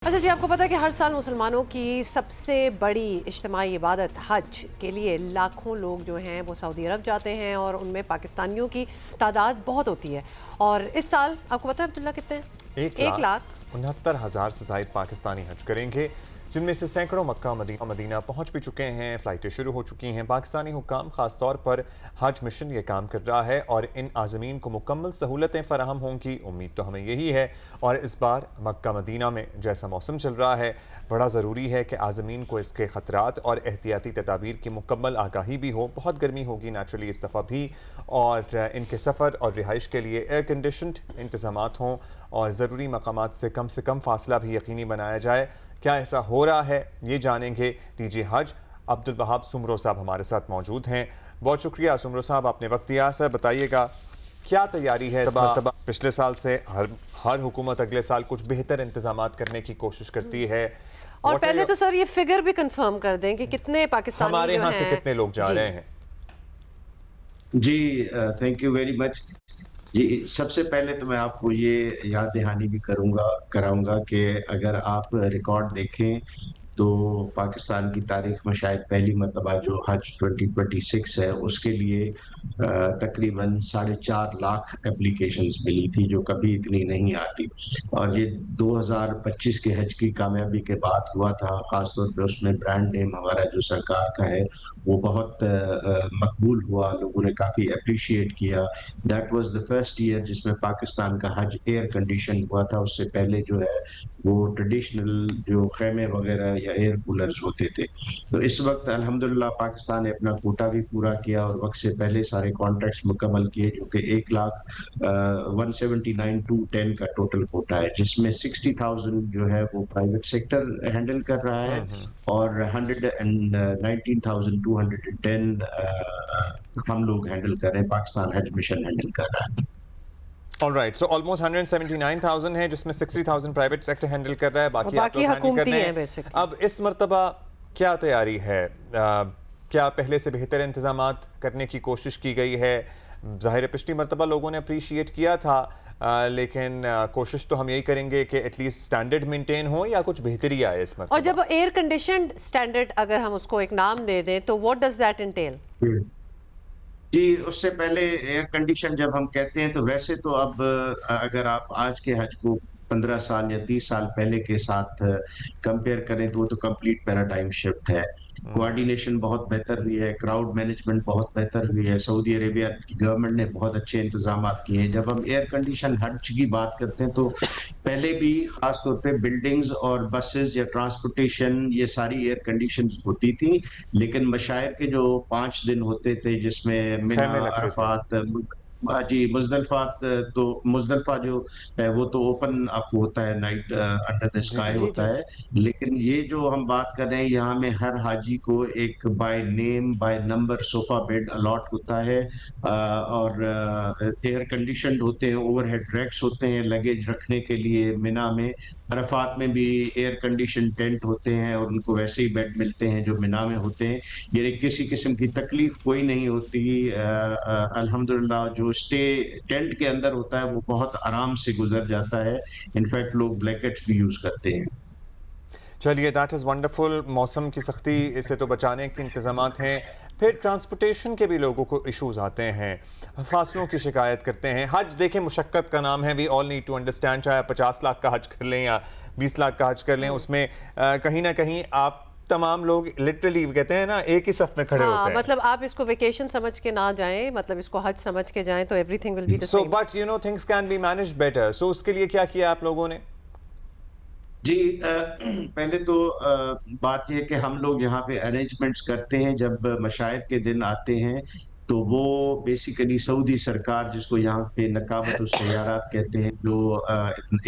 अच्छा जी, आपको पता है कि हर साल मुसलमानों की सबसे बड़ी इज्तिमाई इबादत हज के लिए लाखों लोग जो हैं वो सऊदी अरब जाते हैं और उनमें पाकिस्तानियों की तादाद बहुत होती है। और इस साल आपको पता है अब्दुल्ला कितने हैं? 1,69,000 से ज़ायद पाकिस्तानी हज करेंगे, जिनमें से सैकड़ों मक्का मदीना पहुंच भी चुके हैं। फ़्लाइटें शुरू हो चुकी हैं। पाकिस्तानी हुक्काम ख़ास तौर पर हज मिशन ये काम कर रहा है और इन आज़मीन को मुकम्मल सहूलतें फ़राहम होंगी, उम्मीद तो हमें यही है। और इस बार मक्का मदीना में जैसा मौसम चल रहा है, बड़ा ज़रूरी है कि आज़मीन को इसके ख़तरात और एहतियाती तदाबीर की मुकम्मल आगाही भी हो। बहुत गर्मी होगी नेचुरली इस दफ़ा भी, और इनके सफ़र और रिहाइश के लिए एयर कंडीशनड इंतज़ामात हों और ज़रूरी मकामात से कम फासला भी यकीनी बनाया जाए। क्या ऐसा हो रहा है, ये जानेंगे। डीजी हज अब्दुल वहाब सुमरो साहब हमारे साथ मौजूद हैं। बहुत शुक्रिया सुमरो साहब, आपने वक्त दिया। सर बताइएगा, क्या तैयारी है इस मरतबा? पिछले साल से हर हुकूमत अगले साल कुछ बेहतर इंतजामात करने की कोशिश करती है। और पहले तो सर ये फिगर भी कंफर्म कर दें कि कितने पाकिस्तानी हमारे यहाँ से कितने लोग जा रहे हैं? जी, थैंक यू वेरी मच। जी, सबसे पहले तो मैं आपको ये याद दहानी भी कराऊंगा कि अगर आप रिकॉर्ड देखें तो पाकिस्तान की तारीख में शायद पहली मरतबा जो हज 2026 है उसके लिए तकरीबन 4.5 लाख एप्लीकेशंस मिली थी, जो कभी इतनी नहीं आती। और ये 2025 के हज की कामयाबी के बाद हुआ था। ख़ासतौर पे उसमें ब्रांड नेम हमारा जो सरकार का है वो बहुत मकबूल हुआ, लोगों ने काफ़ी अप्रिशिएट किया। That was the first year जिसमें पाकिस्तान का हज एयर कंडीशन हुआ था। उससे पहले जो है वो ट्रेडिशनल जो खेमे वगैरह या एयर कूलर्स होते थे। तो इस वक्त अल्हम्दुलिल्लाह पाकिस्तान ने अपना कोटा भी पूरा किया और वक्त से पहले सारे कॉन्ट्रैक्ट्स मुकम्मल किए, जो कि 1,179,210 का टोटल कोटा है, जिसमें 60,000 जो है वो प्राइवेट सेक्टर हैंडल कर रहा है और 119,210 हम लोग हैंडल कर रहे हैं, पाकिस्तान हज मिशन हैंडल कर रहा है। ऑलराइट, सो ऑलमोस्ट 179,000 है, जिसमें 60,000 प्राइवेट सेक्टर हैंडल कर रहा है, बाकी आप लोग हैंडल कर रहे हैं। अब इस मरतबा क्या तैयारी है? क्या पहले से बेहतर इंतजामात करने की कोशिश की गई है? ज़ाहिर है पिछली मरतबा लोगों ने अप्रीशिएट किया था, लेकिन कोशिश तो हम यही करेंगे कि एटलीस्ट स्टैंडर्ड मेंटेन हो या कुछ बेहतरी आए इस मरतबा। और जब एयर कंडीशनड स्टैंडर्ड अगर हम उसको एक नाम दे दें तो व्हाट डज दैट एंटेल? जी, उससे पहले एयर कंडीशन जब हम कहते हैं तो वैसे तो अब अगर आप आज के हज को 15 साल या 30 साल पहले के साथ कंपेयर करें तो वो तो कंप्लीट पैराडाइम शिफ्ट है। कोऑर्डिनेशन बहुत बेहतर हुई है, क्राउड मैनेजमेंट बहुत बेहतर हुई है, सऊदी अरेबिया की गवर्नमेंट ने बहुत अच्छे इंतजामात किए हैं। जब हम एयर कंडीशन हज की बात करते हैं तो पहले भी खास तौर पे बिल्डिंग्स और बसेस या ट्रांसपोर्टेशन ये सारी एयर कंडीशंस होती थी, लेकिन मशायर के जो 5 दिन होते थे जिसमें मिना, अरफात, जी, मुज़दलिफ़ा, तो मुज़दलिफ़ा जो है वो तो ओपन अप होता है, नाइट अंडर द स्काई होता है। लेकिन ये जो हम बात कर रहे हैं यहाँ में हर हाजी को एक by name by number sofa bed allot होता है और एयर कंडीशनड होते हैं, ओवरहेड रैक्स होते हैं लगेज रखने के लिए। मिना में, अरफात में भी एयर कंडीशन टेंट होते हैं और उनको वैसे ही बेड मिलते हैं जो मिना में होते हैं। ये किसी किस्म की तकलीफ कोई नहीं होती। अल्हम्दुलिल्लाह जो स्टे टेंट के अंदर होता है वो बहुत आराम से गुजर जाता है। इनफैक्ट लोग ब्लैंकेट्स भी यूज करते हैं। चलिए, दैट इज़ वंडरफुल। मौसम की सख्ती से तो बचाने के इंतजामात हैं, फिर ट्रांसपोर्टेशन के भी लोगों को इश्यूज आते हैं, फासलों की शिकायत करते हैं। हज देखें मुशक्क़त का नाम है, we all need to understand. चाहे 50 लाख का हज कर लें या 20 लाख का हज कर लें, उसमें कहीं ना कहीं आप तमाम लोग लिटरली कहते हैं ना एक ही सफ में खड़े होते हैं। मतलब आप इसको वेकेशन समझ के ना जाएं, मतलब इसको हज समझ के जाएं तो everything will be the so same. But you know things can be managed better. So उसके लिए क्या किया आप लोगों ने? जी, पहले तो बात यह कि हम लोग यहाँ पे अरेंजमेंट्स करते हैं जब मशाइर के दिन आते हैं, तो वो बेसिकली सऊदी सरकार जिसको यहाँ पे नकाबत सयारात कहते हैं, जो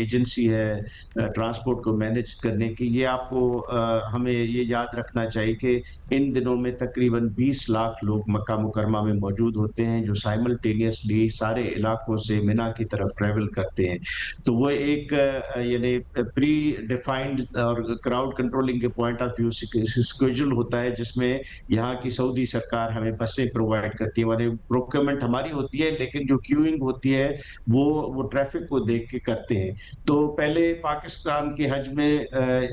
एजेंसी है ट्रांसपोर्ट को मैनेज करने की, ये आपको हमें ये याद रखना चाहिए कि इन दिनों में तकरीबन 20 लाख लोग मक्का मुकरमा में मौजूद होते हैं जो साइमल्टेनियसली सारे इलाकों से मिना की तरफ ट्रैवल करते हैं। तो वो एक यानी प्री डिफाइंड और क्राउड कंट्रोलिंग के पॉइंट ऑफ व्यू से शेड्यूल होता है, जिसमें यहाँ की सऊदी सरकार हमें बसें प्रोवाइड करती करती है, प्रोक्योरमेंट हमारी होती है, लेकिन जो क्यूइंग होती है वो ट्रैफिक को देख के करते हैं। तो पहले पाकिस्तान के हज में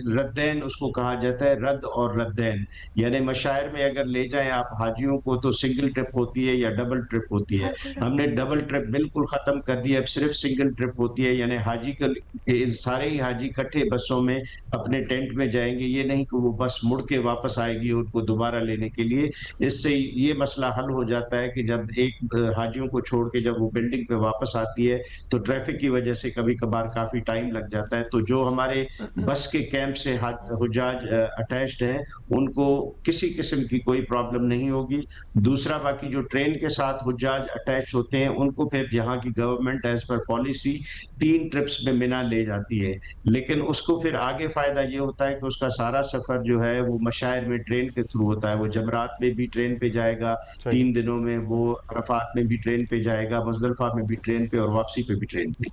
रद्दैन उसको कहा जाता है, रद्द और रद्दैन, यानी मशायर में अगर ले जाएं आप हाजियों को तो सिंगल ट्रिप होती है या डबल ट्रिप होती है। हमने डबल ट्रिप बिल्कुल खत्म कर दिया, अब सिर्फ सिंगल ट्रिप होती है, यानी हाजी का सारे ही हाजी इकट्ठे बसों में अपने टेंट में जाएंगे, ये नहीं कि वो बस मुड़ के वापस आएगी उनको दोबारा लेने के लिए। इससे ये मसला हल हो जाता है कि जब एक हाजियों को छोड़ के जब वो बिल्डिंग पे वापस आती है तो ट्रैफिक की वजह से कभी कभार काफी टाइम लग जाता है। तो जो हमारे बस के कैंप से हुज्जाज अटैच्ड हैं उनको किसी किस्म की कोई प्रॉब्लम नहीं होगी। दूसरा, बाकी जो ट्रेन के साथ हुज्जाज अटैच होते हैं उनको फिर यहाँ की government as per policy 3 trips में मिना ले जाती है, लेकिन उसको फिर आगे फायदा ये होता है कि उसका सारा सफर जो है वो मशायर में ट्रेन के थ्रू होता है। वो जमरात में भी ट्रेन पे जाएगा 3 दिनों में, वो अरफात में भी ट्रेन पे जाएगा, मुज़दलिफा में भी ट्रेन पे और वापसी पे भी ट्रेन पे।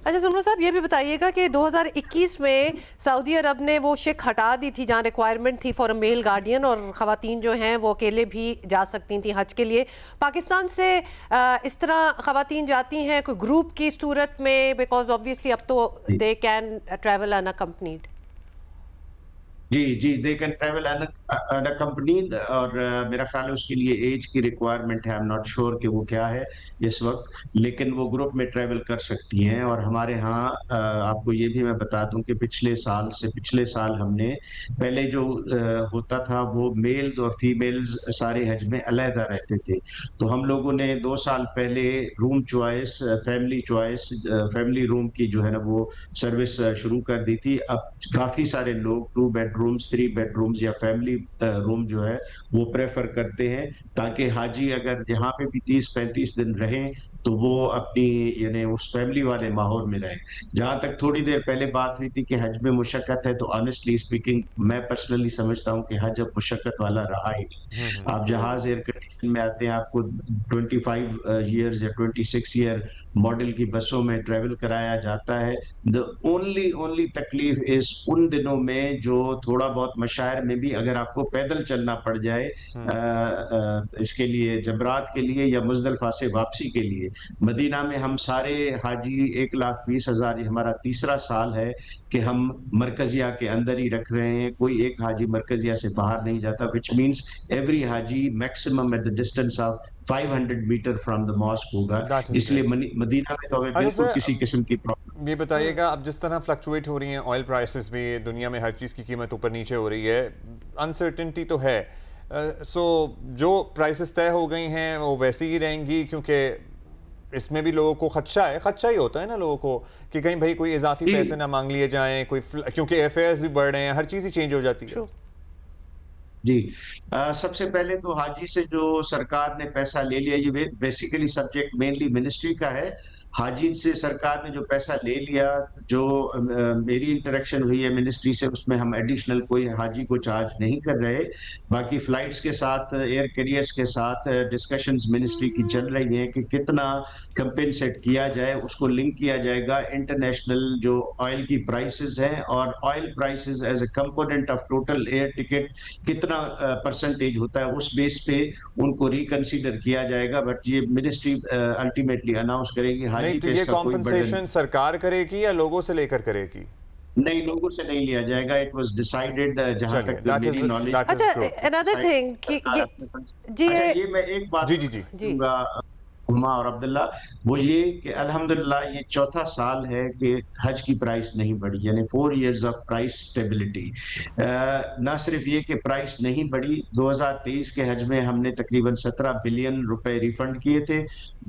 अच्छा सुमरो साहब, ये भी बताइएगा कि 2021 में सऊदी अरब ने वो शिक हटा दी थी जहाँ रिक्वायरमेंट थी फॉर अ मेल गार्डियन, और ख़वातीन जो हैं वो अकेले भी जा सकती थी हज के लिए। पाकिस्तान से इस तरह ख़वातीन जाती हैं कोई ग्रुप की सूरत में, बिकॉज ऑब्वियसली अब तो दे कैन ट्रैवल अनअकम्पनीड। जी, दे कैन ट्रैवल अनअकम्पनीड, और मेरा ख्याल है उसके लिए एज की रिक्वायरमेंट है, आई एम नॉट श्योर कि वो क्या है इस वक्त, लेकिन वो ग्रुप में ट्रैवल कर सकती हैं। और हमारे यहाँ आपको ये भी मैं बता दूं कि पिछले साल हमने पहले जो होता था वो मेल्स और फीमेल्स सारे हज में अलहदा रहते थे, तो हम लोगों ने 2 साल पहले रूम चॉइस, फैमिली रूम की जो है ना वो सर्विस शुरू कर दी थी। अब काफी सारे लोग 2 बेडरूम्स, 3 बेडरूम्स या फैमिली रूम जो है वो प्रेफर करते हैं, ताकि हाजी अगर यहाँ पे भी 30-35 दिन रहें तो वो अपनी यानी उस फैमिली वाले माहौल में रहें। जहाँ तक थोड़ी देर पहले बात हुई थी कि हज में मुशक्कत है, तो ऑनेस्टली स्पीकिंग मैं पर्सनली समझता हूँ कि हज अब मुशक्कत वाला रहा ही नहीं। आप जहाज एयर कंडीशन में आते हैं, आपको 25 ईयर्स या 26 ईयर मॉडल की बसों में ट्रेवल कराया जाता है। द ओनली तकलीफ इस उन दिनों में जो थोड़ा बहुत मशायर में भी अगर आपको पैदल चलना पड़ जाए इसके लिए, जबरात के लिए या मुज़दलिफा से वापसी के लिए। मदीना में हम सारे हाजी 1,20,000, हमारा तीसरा साल है कि हम मरकजिया के अंदर ही रख रहे हैं, कोई एक हाजी मरकजिया से बाहर नहीं जाता, विच मीन्स एवरी हाजी maximum at the distance of 500 metre from the mosque होगा। इसलिए मदीना में तो हमें बिल्कुल किसी किस्म की प्रॉब्लम। ये बताइएगा, अब जिस तरह फ्लक्चुएट हो रही हैं ऑयल प्राइसेस भी, दुनिया में हर चीज़ की कीमत ऊपर नीचे हो रही है, अनसर्टेनिटी तो है, सो जो प्राइसेस तय हो गई हैं वो वैसी ही रहेंगी, क्योंकि इसमें भी लोगों को खदशा ही होता है ना लोगों को कि कहीं भाई कोई इजाफी पैसे ना मांग लिए जाएं, क्योंकि एफेयर्स भी बढ़ रहे हैं, हर चीज़ ही चेंज हो जाती है। जी, सबसे पहले तो हाजी से जो सरकार ने पैसा ले लिया, ये बेसिकली सब्जेक्ट मेनली मिनिस्ट्री का है। हाजी से सरकार ने जो पैसा ले लिया, जो मेरी इंटरेक्शन हुई है मिनिस्ट्री से, उसमें हम एडिशनल कोई हाजी को चार्ज नहीं कर रहे। बाकी फ्लाइट्स के साथ, एयर कैरियर्स के साथ डिस्कशंस मिनिस्ट्री की चल रही हैं कि कितना कंपेंसेट किया जाए, उसको लिंक किया जाएगा इंटरनेशनल जो ऑयल की प्राइसेस हैं, और oil prices as a component of total air ticket कितना परसेंटेज होता है, उस बेस पे उनको रिकंसीडर किया जाएगा। बट ये मिनिस्ट्री अल्टीमेटली अनाउंस करेगी। नहीं, तो ये कॉम्पनसेशन सरकार करेगी या लोगों से लेकर करेगी? नहीं, लोगों से नहीं लिया जाएगा। इट वाज डिसाइडेड, जहां तक मेरी नॉलेज। अच्छा, अनदर थिंग कि ये मैं एक बात दूंगा हुमा और अब्दुल्ला, वो ये कि अल्हम्दुलिल्लाह ये चौथा साल है कि हज की प्राइस नहीं बढ़ी, यानी 4 इयर्स ऑफ प्राइस स्टेबिलिटी। ना सिर्फ ये कि प्राइस नहीं बढ़ी, 2023 के हज में हमने तकरीबन 17 बिलियन रुपए रिफंड किए थे,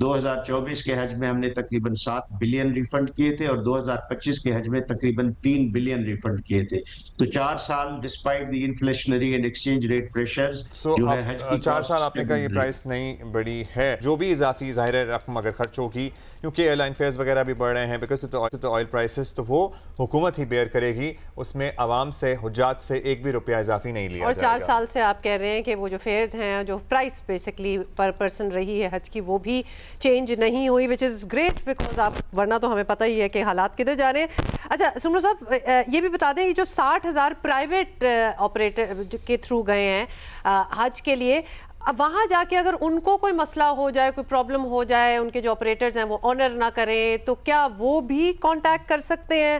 2024 के हज में हमने तकरीबन 7 बिलियन रिफंड किए थे, और 2025 के हज में तकरीबन 3 बिलियन रिफंड किए थे। तो 4 साल despite the inflationary and exchange rate pressures जो है हज की 4 साल आपने कहा ये प्राइस नहीं बढ़ी है। जो भी इजाफी ज़ाहिर रकम अगर खर्च होगी, क्योंकि एयरलाइन फेयर्स वगैरह भी बढ़ रहे हैं बिकॉज तो ऑयल प्राइसेस, तो वो हुकूमत ही बेयर करेगी, उसमें आवाम से, हुज्जाज से 1 भी रुपया इजाफी नहीं लिया जाएगा। और 4 साल से आप कह रहे हैं कि वो जो फेयर्स हैं, जो प्राइस बेसिकली पर पर्सन रही है हज की, वो भी चेंज नहीं हुई, विच इज़ ग्रेट, बिकॉज आप, वरना तो हमें पता ही है कि हालात किधर जा रहे हैं। अच्छा सुमरो साहब, ये भी बता दें कि जो 60,000 प्राइवेट ऑपरेटर के थ्रू गए हैं हज के लिए, اب وہاں جا کے اگر ان کو کوئی مسئلہ ہو جائے, کوئی پرابلم ہو جائے, ان کے جو آپریٹرز ہیں وہ آنر نہ کریں, تو کیا وہ بھی کانٹیکٹ کر سکتے ہیں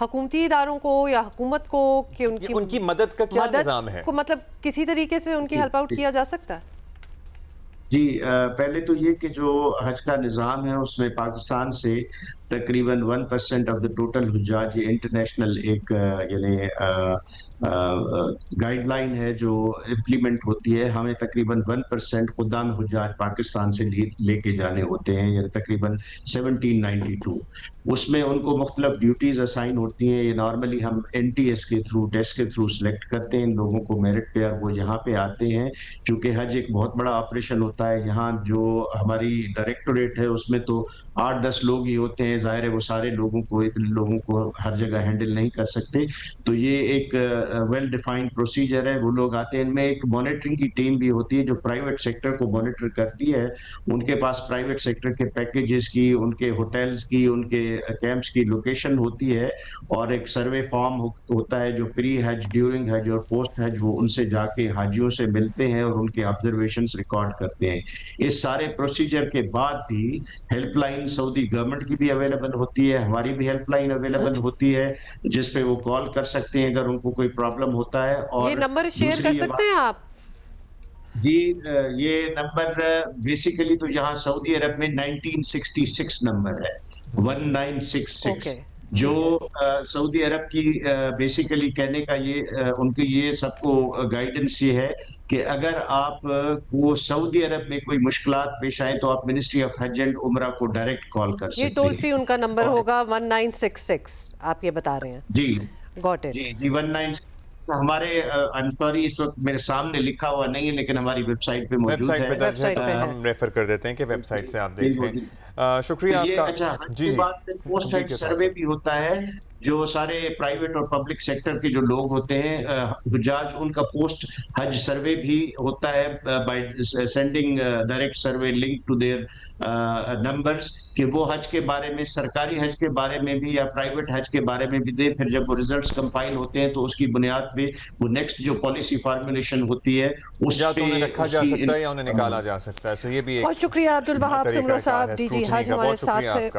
حکومتی اداروں کو یا حکومت کو کہ ان کی مدد کا کیا نظام ہے؟ مطلب کسی طریقے سے ان کی ہیلپ آؤٹ کیا جا سکتا ہے؟ جی پہلے تو یہ کہ جو حج کا نظام ہے اس میں پاکستان سے تقریباً 1% of the total Hajjaj international ایک یعنی گائیڈ لائن ہے جو امپلیمنٹ ہوتی ہے. ہمیں تقریباً 1% قدام حجاج پاکستان سے لے کے جانے ہوتے ہیں, یعنی تقریباً 1792. اس میں ان کو مختلف ڈیوٹیز اسائن ہوتی ہیں. یہ نارملی ہم NTS کے تھرو, ٹیسٹ کے تھرو سلیکٹ کرتے ہیں ان لوگوں کو میرٹ پہ, اور وہ یہاں پہ آتے ہیں. چونکہ حج ایک بہت بڑا آپریشن ہوتا ہے, یہاں جو ہماری ڈائریکٹوریٹ ہے اس میں تو 8-10 لوگ ہی ہوتے ہیں. ظاہر ہے وہ سارے لوگوں کو, اتنے لوگوں کو ہر جگہ ہینڈل نہیں کر سکتے. تو یہ ایک ویل ڈیفائنڈ پروسیجر ہے. وہ لوگ آتے ہیں. ان میں ایک مانیٹرنگ کی ٹیم بھی ہوتی ہے جو پرائیویٹ سیکٹر کو مانیٹر کرتی ہے. ان کے پاس پرائیویٹ سیکٹر کے پیکیجز کی, ان کے ہوٹلز کی, ان کے کیمپس کی لوکیشن ہوتی ہے, اور ایک سروے فارم ہوتا ہے جو پری حج, ڈیورنگ حج اور پوسٹ حج وہ ان سے جا کے حاجیوں سے ملتے ہیں اور ان کے آبزرویشنز ریکارڈ کرتے ہیں. اس سارے پروسیجر کے بعد بھی ہیلپ لائن سعودی گورنمنٹ کی بھی اویلیبل ہوتی ہے, ہماری بھی ہیلپ لائن اویلیبل ہوتی ہے جس پہ وہ کال کر سکتے ہیں اگر ان کو کوئی پرابلم ہوتا ہے. اور یہ نمبر شیئر کر سکتے ہیں آپ؟ جی یہ نمبر بیسیکلی تو یہاں سعودی عرب میں 1966 نمبر ہے, 1966, جو سعودی عرب کی بیسیکلی کہنے کا یہ ان کی یہ سب کو گائیڈنس یہ ہے کہ اگر آپ کو سعودی عرب میں کوئی مشکلات پیش آئیں تو آپ منسٹری آف حج اینڈ عمرہ کو ڈائریکٹ کال کر سکتے ہیں. یہ ٹول فری ان کا نمبر ہوگا 1966, آپ یہ بتا رہے ہیں؟ جی گاٹ اٹ. جی 19. ہمارے اس وقت میرے سامنے لکھا ہوا نہیں ہے لیکن ہماری ویب سائٹ پہ موجود ہے. ویب سائٹ پہ درج ہے, ہم ریفر کر دیتے ہیں کہ ویب سائٹ سے آپ دیکھ لیں. شکریہ آپ کا. اچھا, حج کے بعد پوسٹ حج سروے بھی ہوتا ہے جو سارے پرائیویٹ اور پبلک سیکٹر کے جو لوگ ہوتے ہیں حجاج, ان کا پوسٹ حج سروے بھی ہوتا ہے by sending direct survey link to their numbers, کہ وہ حج کے بارے میں, سرکاری حج کے بارے میں بھی یا پرائیویٹ حج کے بارے میں بھی دیں. پھر جب وہ ریزلٹس کمپائل ہوتے ہیں تو اس کی بنیاد پہ وہ نیکسٹ جو پالیسی فارمولیشن ہوتی ہے اس پہ رکھا جا سکتا ہے یا انہیں نکالا جا سکتا ہے. سو یہ بھی ایک بہت شکریہ عبد الوہاب سمرو صاحب, DG حج ہمارے ساتھ تھے.